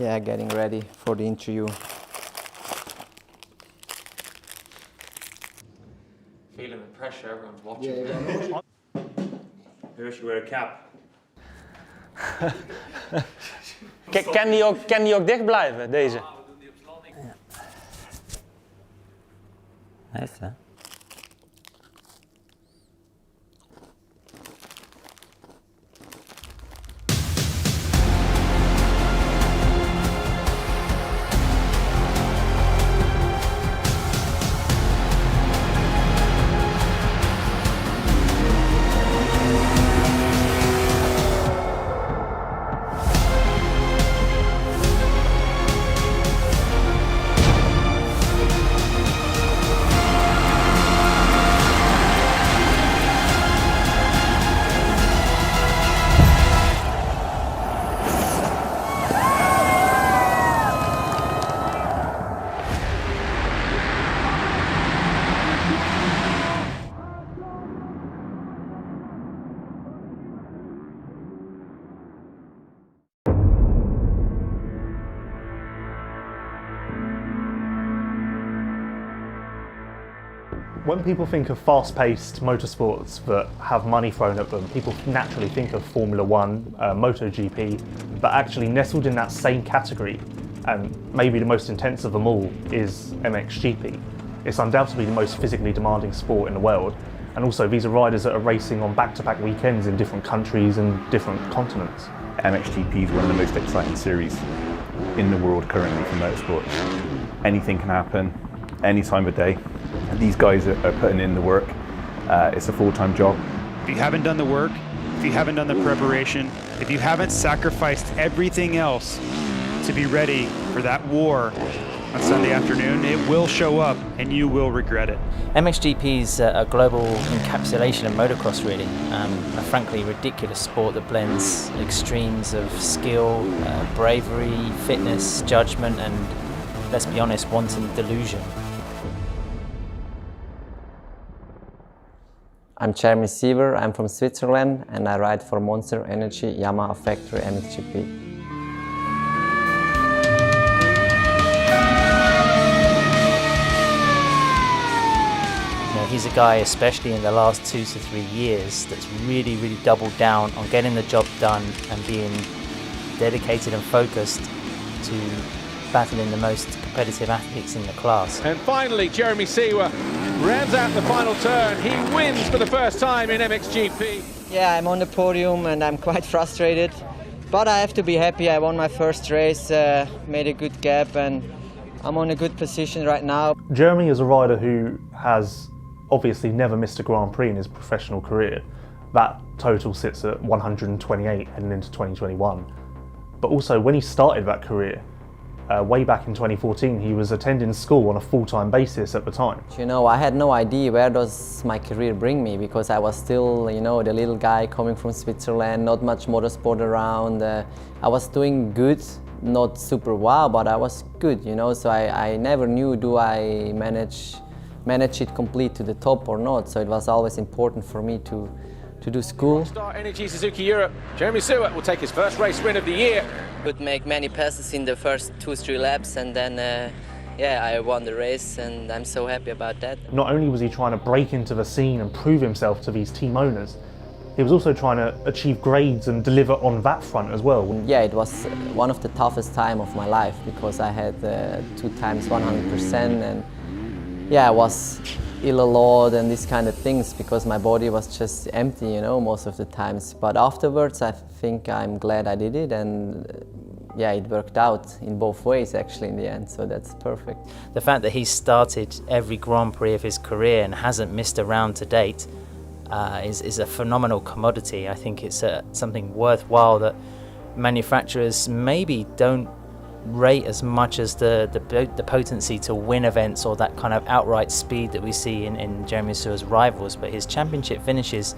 Yeah, getting ready for the interview. Feeling the pressure, everyone's watching. Yeah, Who should wear a cap? Kan die ook dicht blijven, deze? Nice, hè? When people think of fast-paced motorsports that have money thrown at them, people naturally think of Formula One, MotoGP, but actually nestled in that same category, and maybe the most intense of them all, is MXGP. It's undoubtedly the most physically demanding sport in the world, and also these are riders that are racing on back-to-back weekends in different countries and different continents. MXGP is one of the most exciting series in the world currently for motorsport. Anything can happen, any time of day. These guys are putting in the work. It's a full-time job. If you haven't done the work, if you haven't done the preparation, if you haven't sacrificed everything else to be ready for that war on Sunday afternoon, it will show up and you will regret it. MXGP is a global encapsulation of motocross, really. A frankly ridiculous sport that blends extremes of skill, bravery, fitness, judgment, and, let's be honest, wanton delusion. I'm Jeremy Siever, I'm from Switzerland and I ride for Monster Energy Yamaha Factory MXGP. He's a guy, especially in the last 2 to 3 years, that's really doubled down on getting the job done and being dedicated and focused to battling the most competitive athletes in the class. And finally, Jeremy Siever rounds out the final turn. He wins for the first time in MXGP. Yeah, I'm on the podium and I'm quite frustrated, but I have to be happy. I won my first race, made a good gap, and I'm on a good position right now. Jeremy is a rider who has obviously never missed a Grand Prix in his professional career. That total sits at 128 heading into 2021. But also when he started that career, way back in 2014, he was attending school on a full-time basis at the time. You know, I had no idea where does my career bring me, because I was still, you know, the little guy coming from Switzerland, not much motorsport around. I was doing good, not super wow, but I was good, you know, so I never knew do I manage it complete to the top or not, so it was always important for me to do school. Star Energy Suzuki Europe, Jeremy Siever will take his first race win of the year. Could make many passes in the first 2-3 laps, and then yeah, I won the race and I'm so happy about that. Not only was he trying to break into the scene and prove himself to these team owners, he was also trying to achieve grades and deliver on that front as well. Yeah, it was one of the toughest time of my life, because I had 2 times 100%, and yeah, I was ill a lot and these kind of things, because my body was just empty, you know, most of the times. But afterwards, I think I'm glad I did it, and yeah, it worked out in both ways actually in the end, so that's perfect. The fact that he started every Grand Prix of his career and hasn't missed a round to date is a phenomenal commodity. I think it's something worthwhile that manufacturers maybe don't rate as much as the potency to win events or that kind of outright speed that we see in Jeremy Siever's rivals, but his championship finishes,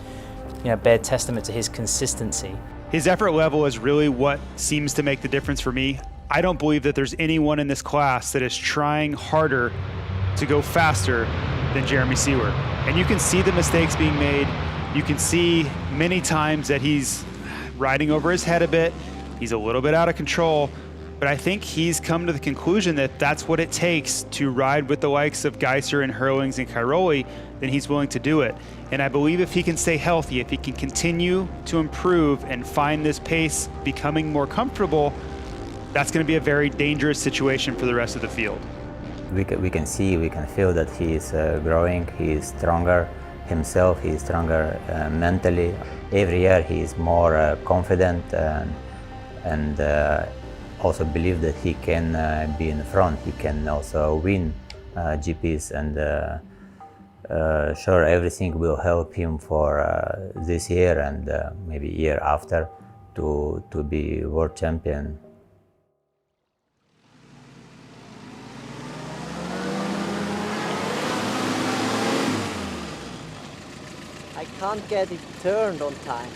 you know, bear testament to his consistency. His effort level is really what seems to make the difference for me. I don't believe that there's anyone in this class that is trying harder to go faster than Jeremy Siever. And you can see the mistakes being made. You can see many times that he's riding over his head a bit. He's a little bit out of control. But I think he's come to the conclusion that that's what it takes to ride with the likes of Geiser and Herlings and Cairoli, then he's willing to do it. And I believe if he can stay healthy, if he can continue to improve and find this pace becoming more comfortable, that's going to be a very dangerous situation for the rest of the field. We can see, we can feel that he is growing, he is stronger himself, he is stronger mentally. Every year he is more confident and also believe that he can be in the front, he can also win GPs, and sure, everything will help him for this year and maybe year after to be world champion. I can't get it turned on time.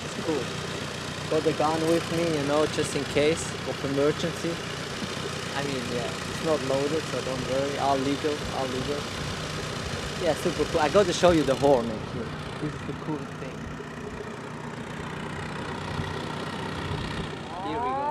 It's cool. Got the gun with me, you know, just in case of emergency. I mean, yeah, it's not loaded, so don't worry. All legal. Yeah, super cool. I got to show you the horn actually. This is the coolest thing. Here we go.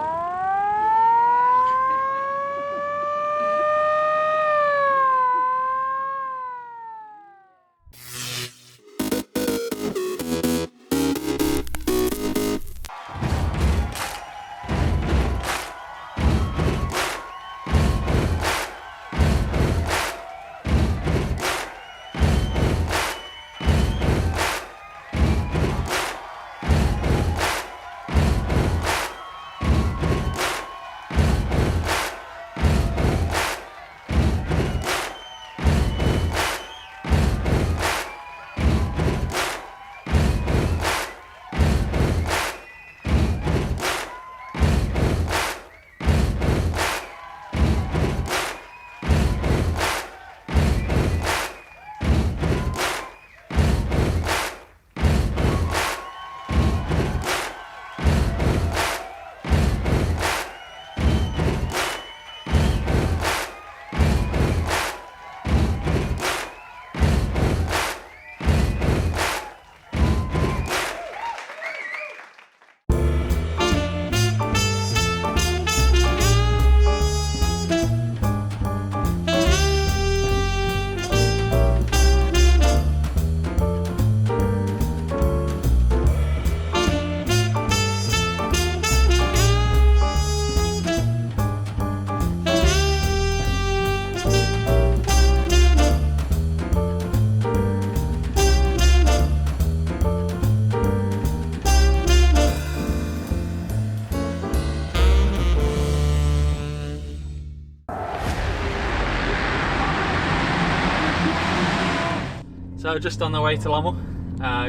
So just on the way to Lommel,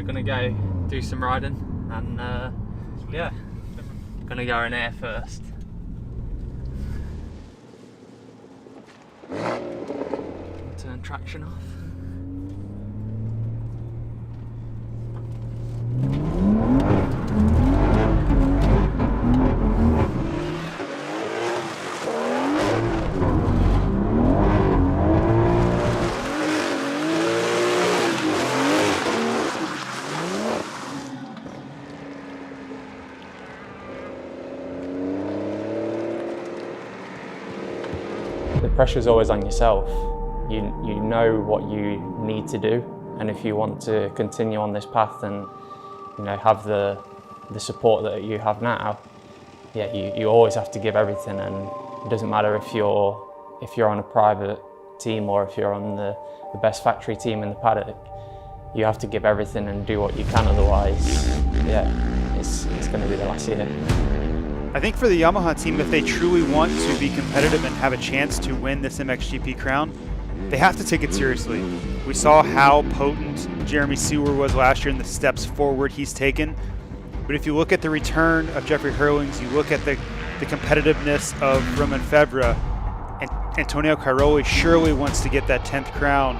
gonna go do some riding and yeah, gonna go in air first. Turn traction off. The pressure's always on yourself. You know what you need to do, and if you want to continue on this path and have the support that you have now, yeah, you always have to give everything, and it doesn't matter if you're on a private team or if you're on the best factory team in the paddock. You have to give everything and do what you can, otherwise, yeah, it's going to be the last year. I think for the Yamaha team, if they truly want to be competitive and have a chance to win this MXGP crown, they have to take it seriously. We saw how potent Jeremy Seewer was last year and the steps forward he's taken. But if you look at the return of Jeffrey Herlings, you look at the competitiveness of Romain Febvre, and Antonio Cairoli surely wants to get that 10th crown.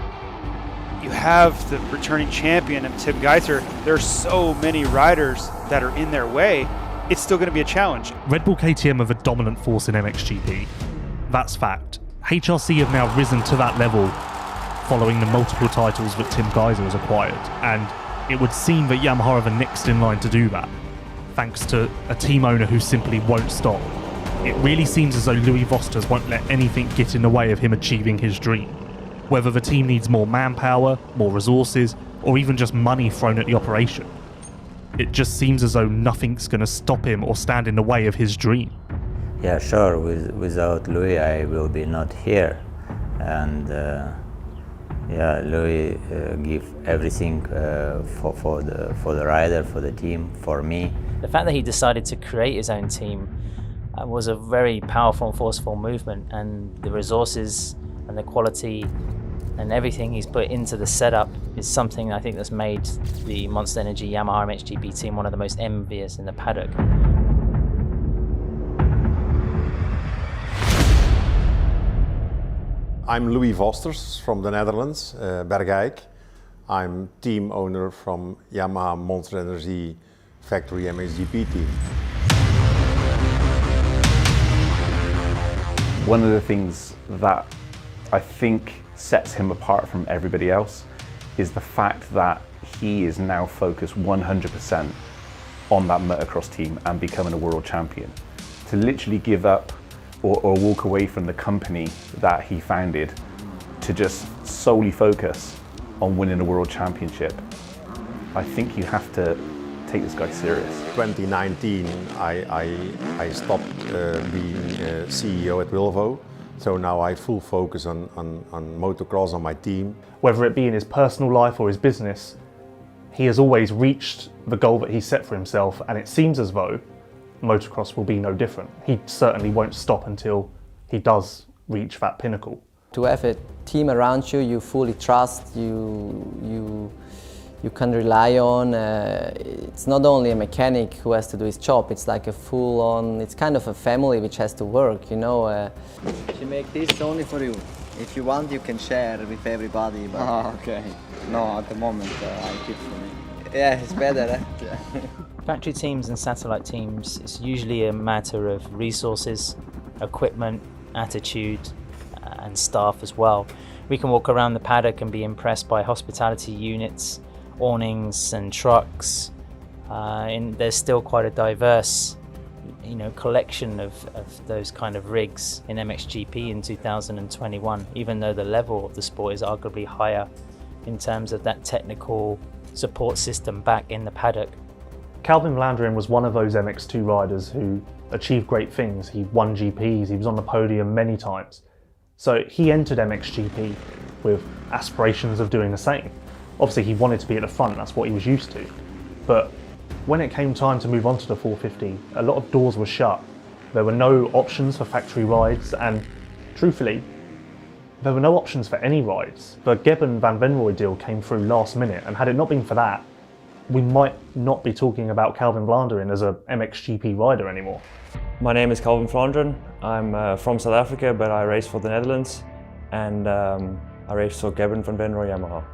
You have the returning champion of Tim Geiser. There are so many riders that are in their way. It's still going to be a challenge. Red Bull KTM are the dominant force in MXGP. That's fact. HRC have now risen to that level following the multiple titles that Tim Geiser has acquired, and it would seem that Yamaha are the next in line to do that, thanks to a team owner who simply won't stop. It really seems as though Louis Vosters won't let anything get in the way of him achieving his dream. Whether the team needs more manpower, more resources, or even just money thrown at the operation, it just seems as though nothing's going to stop him or stand in the way of his dream. Yeah, sure. Without Louis, I will be not here, and yeah, Louis give everything for the rider, for the team, for me. The fact that he decided to create his own team was a very powerful and forceful movement, and the resources and the quality and everything he's put into the setup is something I think that's made the Monster Energy Yamaha MXGP team one of the most envious in the paddock. I'm Louis Vosters from the Netherlands, Bergijk. I'm team owner from Yamaha Monster Energy Factory MXGP team. One of the things that I think sets him apart from everybody else is the fact that he is now focused 100% on that motocross team and becoming a world champion. To literally give up or walk away from the company that he founded to just solely focus on winning a world championship, I think you have to take this guy serious. 2019, I stopped being CEO at Wilvo, so now I full focus on motocross, on my team. Whether it be in his personal life or his business, he has always reached the goal that he set for himself, and it seems as though motocross will be no different. He certainly won't stop until he does reach that pinnacle. To have a team around you, you fully trust, you can rely on. It's not only a mechanic who has to do his job, it's like a full-on, it's kind of a family which has to work, you know. She make this only for you. If you want, you can share with everybody. But Oh, okay. No, at the moment I keep for me. yeah, it's better, eh? Yeah. Factory teams and satellite teams, it's usually a matter of resources, equipment, attitude, and staff as well. We can walk around the paddock and be impressed by hospitality units, awnings and trucks, and there's still quite a diverse collection of those kind of rigs in MXGP in 2021, even though the level of the sport is arguably higher in terms of that technical support system back in the paddock. Calvin Vlanderen was one of those MX2 riders who achieved great things. He won GPs, he was on the podium many times. So he entered MXGP with aspirations of doing the same. Obviously he wanted to be at the front, that's what he was used to. But when it came time to move on to the 450, a lot of doors were shut. There were no options for factory rides, and truthfully, there were no options for any rides. The Gebben Van Venrooy deal came through last minute, and had it not been for that, we might not be talking about Calvin Vlanderen as a MXGP rider anymore. My name is Calvin Vlanderen. I'm from South Africa, but I race for the Netherlands, and I race for Gebben Van Venrooy Yamaha.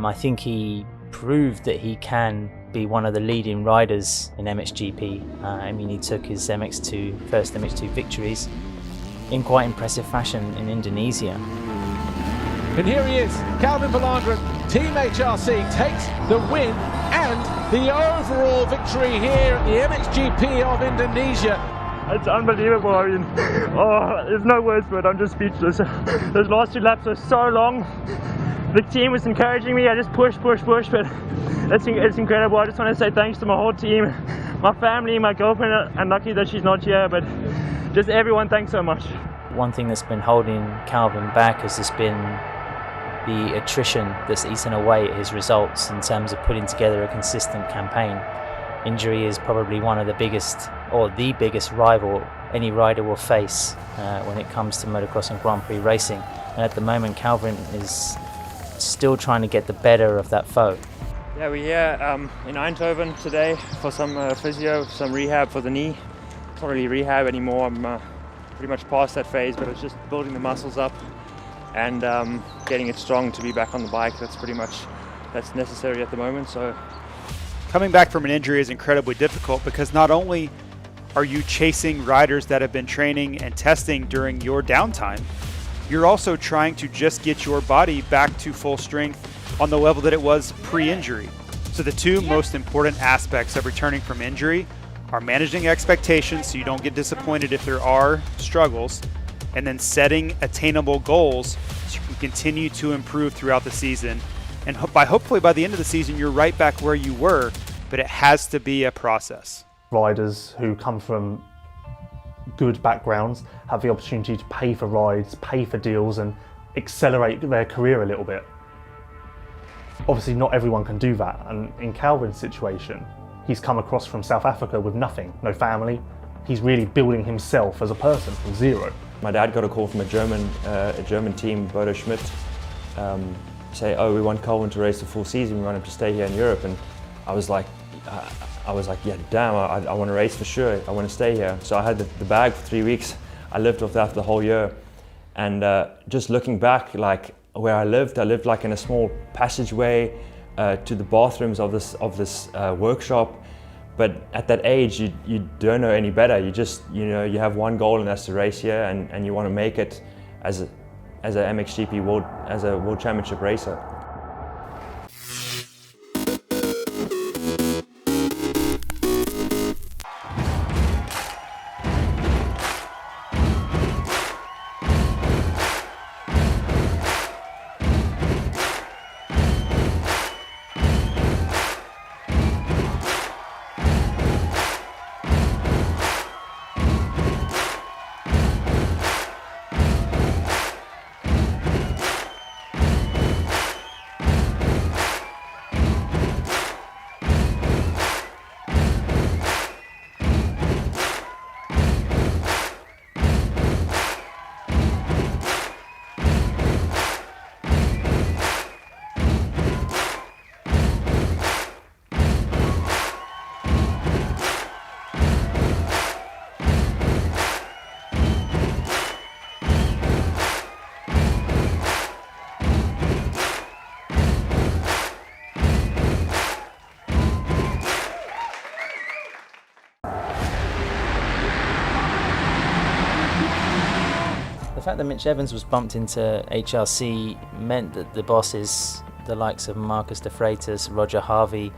I think he proved that he can be one of the leading riders in MXGP. I mean, he took his first MX2 victories in quite impressive fashion in Indonesia. And here he is, Calvin Vlanderen, Team HRC takes the win and the overall victory here at the MXGP of Indonesia. It's unbelievable. I mean, there's no words for it. I'm just speechless. Those last two laps were so long. The team was encouraging me. I just pushed, but it's incredible. I just want to say thanks to my whole team, my family, my girlfriend, and lucky that she's not here, but just everyone, thanks so much. One thing that's been holding Calvin back has just been the attrition that's eaten away at his results in terms of putting together a consistent campaign. Injury is probably one of the biggest, or the biggest rival any rider will face when it comes to motocross and Grand Prix racing. And at the moment, Calvin is still trying to get the better of that foe. Yeah, we're here in Eindhoven today for some physio, some rehab for the knee. It's not really rehab anymore. I'm pretty much past that phase, but it's just building the muscles up and getting it strong to be back on the bike. That's necessary at the moment. So coming back from an injury is incredibly difficult because not only are you chasing riders that have been training and testing during your downtime, you're also trying to just get your body back to full strength on the level that it was pre-injury. So the two most important aspects of returning from injury are managing expectations so you don't get disappointed if there are struggles, and then setting attainable goals so you can continue to improve throughout the season. And hopefully by the end of the season, you're right back where you were, but it has to be a process. Riders who come from good backgrounds have the opportunity to pay for rides, pay for deals, and accelerate their career a little bit. Obviously not everyone can do that, and in Calvin's situation, he's come across from South Africa with nothing, no family. He's really building himself as a person from zero. My dad got a call from a German team, Bodo Schmidt, say, oh, we want Calvin to race the full season, we want him to stay here in Europe. And I was like, yeah, damn, I want to race for sure, I want to stay here. So I had the bag for 3 weeks. I lived off that for the whole year. And just looking back, like where I lived like in a small passageway to the bathrooms of this workshop. But at that age, you don't know any better. You just, you have one goal, and that's to race here, and you want to make it as a MXGP World Championship racer. The fact that Mitch Evans was bumped into HRC meant that the bosses, the likes of Marcus de Freitas, Roger Harvey,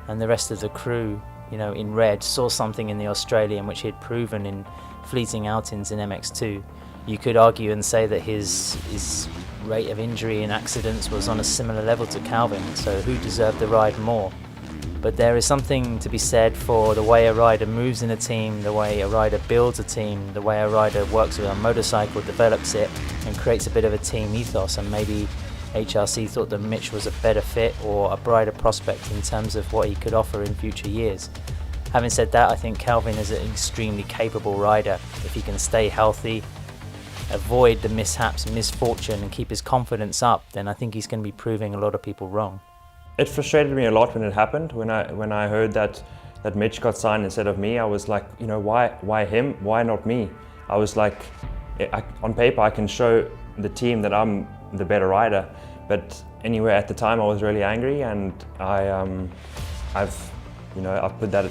and the rest of the crew, in red, saw something in the Australian which he had proven in fleeting outings in MX2. You could argue and say that his rate of injury and accidents was on a similar level to Calvin, so who deserved the ride more? But there is something to be said for the way a rider moves in a team, the way a rider builds a team, the way a rider works with a motorcycle, develops it, and creates a bit of a team ethos. And maybe HRC thought that Mitch was a better fit or a brighter prospect in terms of what he could offer in future years. Having said that, I think Calvin is an extremely capable rider. If he can stay healthy, avoid the mishaps and misfortune, and keep his confidence up, then I think he's going to be proving a lot of people wrong. It frustrated me a lot when it happened. When I heard that Mitch got signed instead of me, I was like, why him? Why not me? I was like, on paper I can show the team that I'm the better rider, but anyway, at the time I was really angry, and I've put that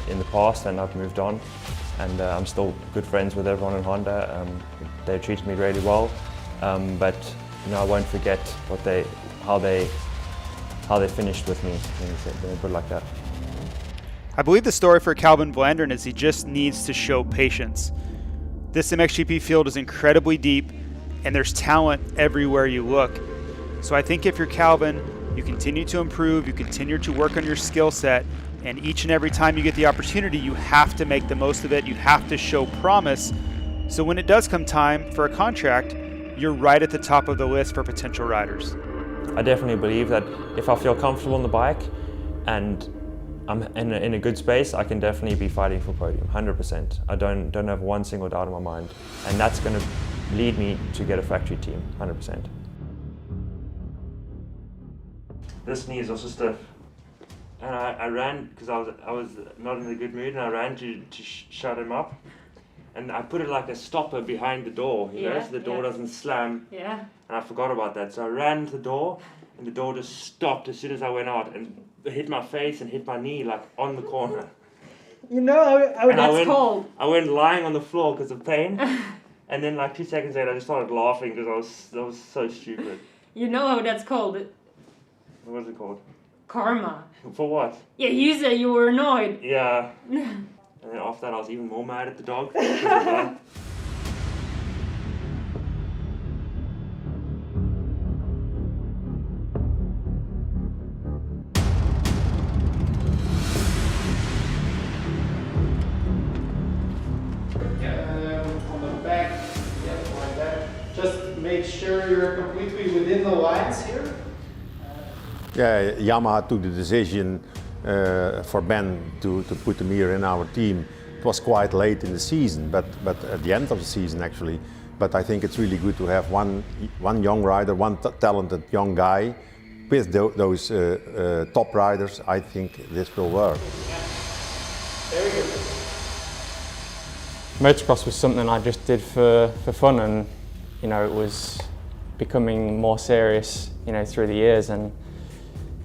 in the past, and I've moved on, and I'm still good friends with everyone in Honda. They treated me really well, but I won't forget how they finished with me, when they put it like that. I believe the story for Calvin Vlanderen is he just needs to show patience. This MXGP field is incredibly deep, and there's talent everywhere you look. So I think if you're Calvin, you continue to improve, you continue to work on your skill set, and each and every time you get the opportunity, you have to make the most of it. You have to show promise. So when it does come time for a contract, you're right at the top of the list for potential riders. I definitely believe that if I feel comfortable on the bike and I'm in a good space, I can definitely be fighting for podium, 100%. I don't have one single doubt in my mind. And that's going to lead me to get a factory team, 100%. This knee is also stiff. And I ran, because I was not in a good mood, and I ran to shut him up. And I put it like a stopper behind the door, so the door doesn't slam. Yeah. And I forgot about that. So I ran to the door, and the door just stopped as soon as I went out, and it hit my face and hit my knee like on the corner. You know how that's called. I went lying on the floor because of pain. And then like 2 seconds later I just started laughing because that was so stupid. You know how that's called. What was it called? Karma. For what? Yeah, you said you were annoyed. Yeah. And then after that I was even more mad at the dog. Because of that. Just make sure you're completely within the lines here. Yeah, Yamaha took the decision for Ben to put him here in our team. It was quite late in the season, but at the end of the season actually. But I think it's really good to have one young rider, one talented young guy with those top riders. I think this will work. Very good. Motocross was something I just did for fun, and you know, it was becoming more serious, you know, through the years. And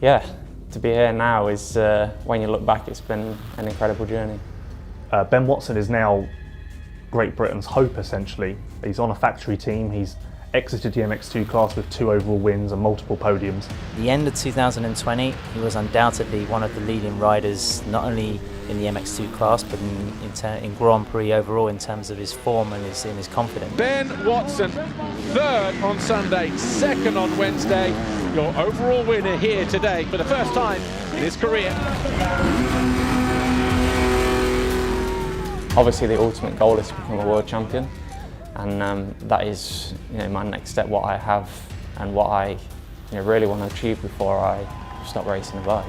yeah, to be here now is, when you look back, it's been an incredible journey. Ben Watson is now Great Britain's hope, essentially. He's on a factory team. He's exited the MX2 class with 2 overall wins and multiple podiums. At the end of 2020, he was undoubtedly one of the leading riders, not only in the MX2 class, but in Grand Prix overall in terms of his form and his confidence. Ben Watson, 3rd on Sunday, 2nd on Wednesday. Your overall winner here today for the first time in his career. Obviously the ultimate goal is to become a world champion, and that is, you know, my next step, what I have and what I, you know, really want to achieve before I stop racing the bike.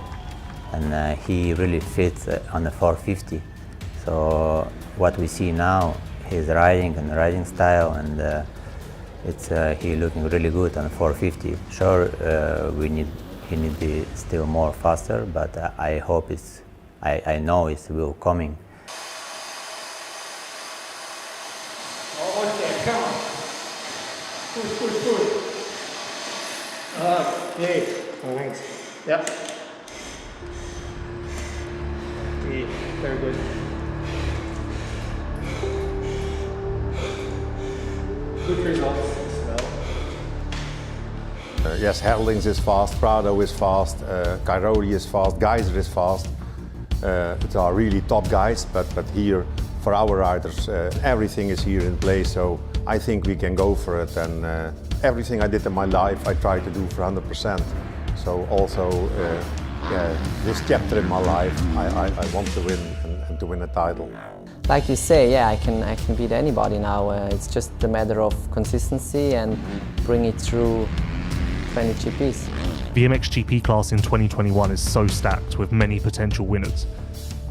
And he really fits on the 450. So what we see now, his riding and riding style, and he looking really good on the 450. Sure, he need to be still more faster, but I hope I know it's will coming. Okay, come on. Push. Okay, thanks. Yep. Okay, very good. Good results as well. Yes, Herlings is fast, Prado is fast, Cairoli is fast, Geyser is fast. It's are really top guys, but here for our riders, everything is here in place. So I think we can go for it. And everything I did in my life, I try to do for 100%. So also, this chapter in my life, I want to win and to win a title. Like you say, yeah, I can beat anybody now. It's just a matter of consistency and bring it through 20 GPs. The MXGP class in 2021 is so stacked with many potential winners.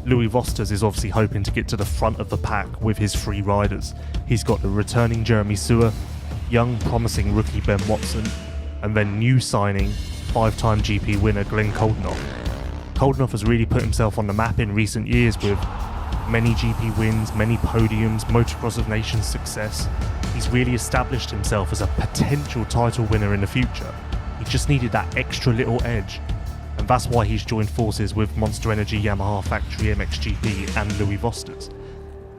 Louis Vosters is obviously hoping to get to the front of the pack with his 3 riders. He's got the returning Jeremy Seewer, young promising rookie Ben Watson, and then new signing 5-time GP winner Glenn Koldenoff. Koldenoff has really put himself on the map in recent years with many GP wins, many podiums, Motocross of Nations success. He's really established himself as a potential title winner in the future. He just needed that extra little edge. And that's why he's joined forces with Monster Energy Yamaha Factory MXGP and Louis Vosters.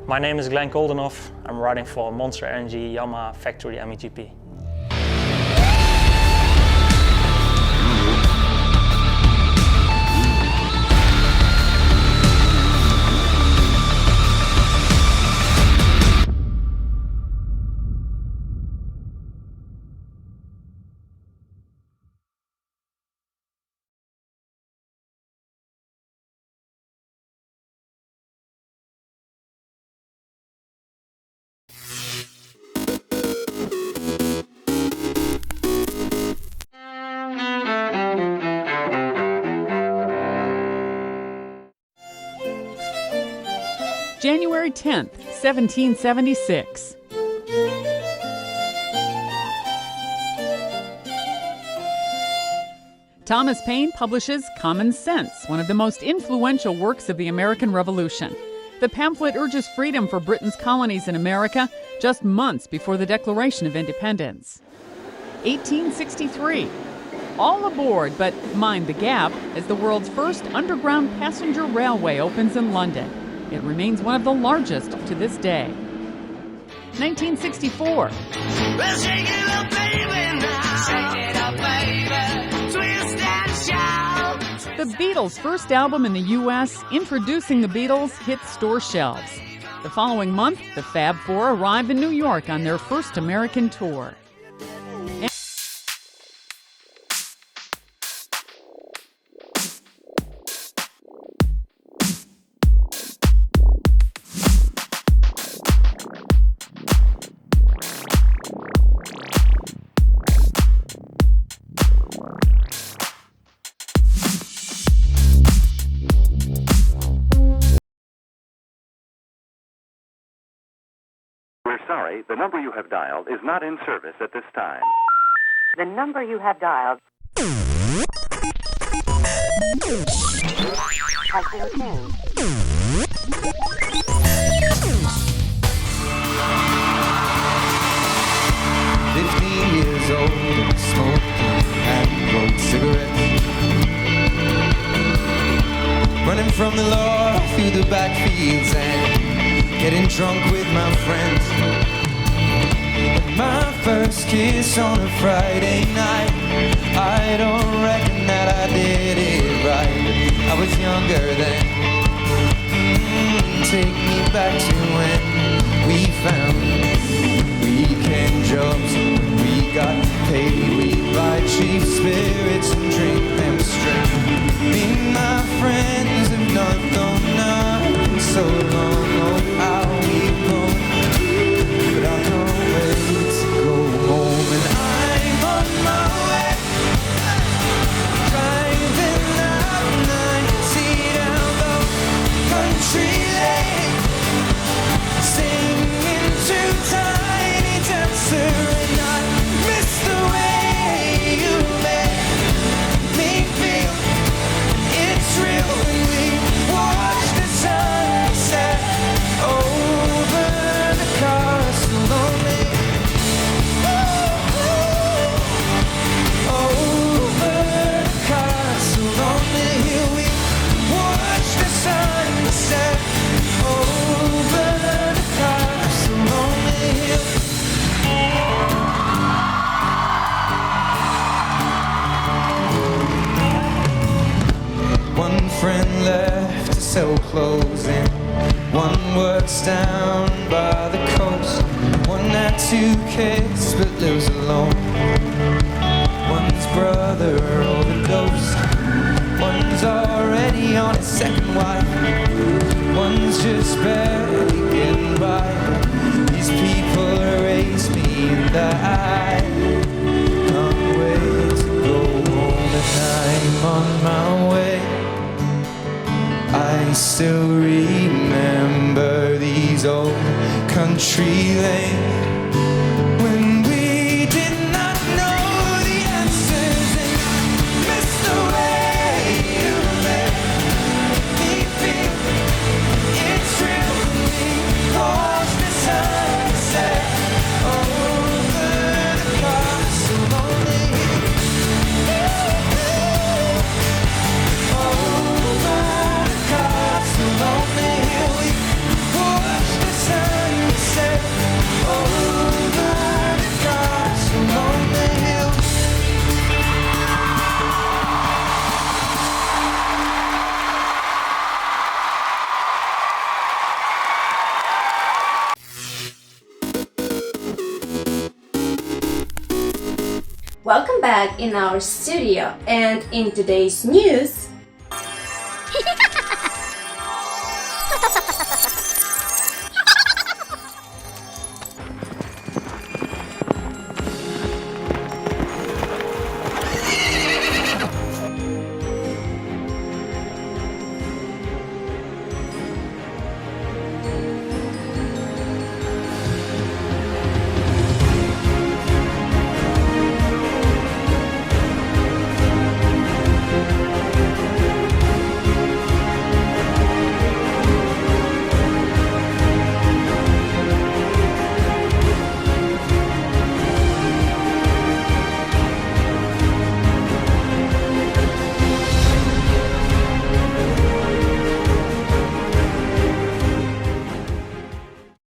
My name is Glenn Koldenoff. I'm riding for Monster Energy Yamaha Factory MXGP. January 10th, 1776. Thomas Paine publishes Common Sense, one of the most influential works of the American Revolution. The pamphlet urges freedom for Britain's colonies in America just months before the Declaration of Independence. 1863. All aboard, but mind the gap, as the world's first underground passenger railway opens in London. It remains one of the largest to this day. 1964. Let's shake it up, baby, now. Shake it up, baby. Twist and shout. The Beatles' first album in the U.S., Introducing the Beatles, hit store shelves. The following month, the Fab Four arrived in New York on their first American tour. We're sorry, the number you have dialed is not in service at this time. The number you have dialed has been changed. 15 years old, smoking and rolled cigarettes. Running from the law through the backfields and getting drunk with my friends. My first kiss on a Friday night, I don't reckon that I did it right. I was younger then. Take me back to when we found weekend jobs. When we got paid, we'd buy cheap spirits and drink them straight. Me and my friends have not gone out in so long. Oh, how we've grown. But I know where to go home, and I'm on my way. Driving up 90 down the country lane, singing to Tiny Dancer, and I miss the way you make me feel. It's real when we watch the sunset over the castle on me. Over the castle on the hill, we watch the sunset over the castle on the hill. One friend left to sell clothes and one works down by the coast. One had 2 kids but lives alone. One's brother overdosed. One's already on his second wife. One's just barely getting by. These people raised me and I can't wait to go home, and I'm on my way. I still remember these old country lanes when we did not know the answers, and I miss the way you make me feel. It's real when we watch the sunset over the castle on the hill. Over the castle on the hill, we watch the sunset over the castle on the hill. Welcome back in our studio, and in today's news,